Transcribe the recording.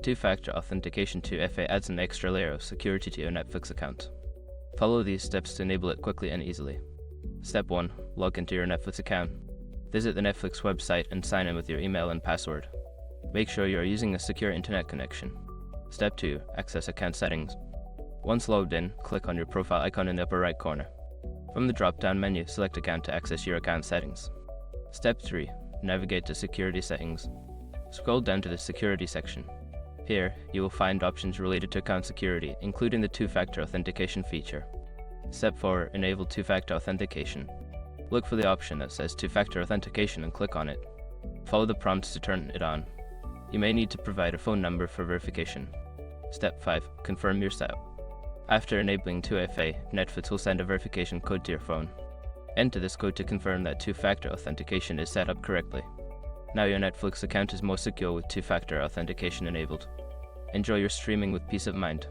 Two-factor authentication 2FA adds an extra layer of security to your Netflix account. Follow these steps to enable it quickly and easily. Step 1. Log into your Netflix account. Visit the Netflix website and sign in with your email and password. Make sure you are using a secure internet connection. Step 2. Access account settings. Once logged in, click on your profile icon in the upper right corner. From the drop-down menu, select Account to access your account settings. Step 3. Navigate to Security Settings. Scroll down to the Security section. Here, you will find options related to account security, including the two-factor authentication feature. Step 4. Enable two-factor authentication. Look for the option that says two-factor authentication and click on it. Follow the prompts to turn it on. You may need to provide a phone number for verification. Step 5. Confirm your setup. After enabling 2FA, Netflix will send a verification code to your phone. Enter this code to confirm that two-factor authentication is set up correctly. Now your Netflix account is more secure with two-factor authentication enabled. Enjoy your streaming with peace of mind.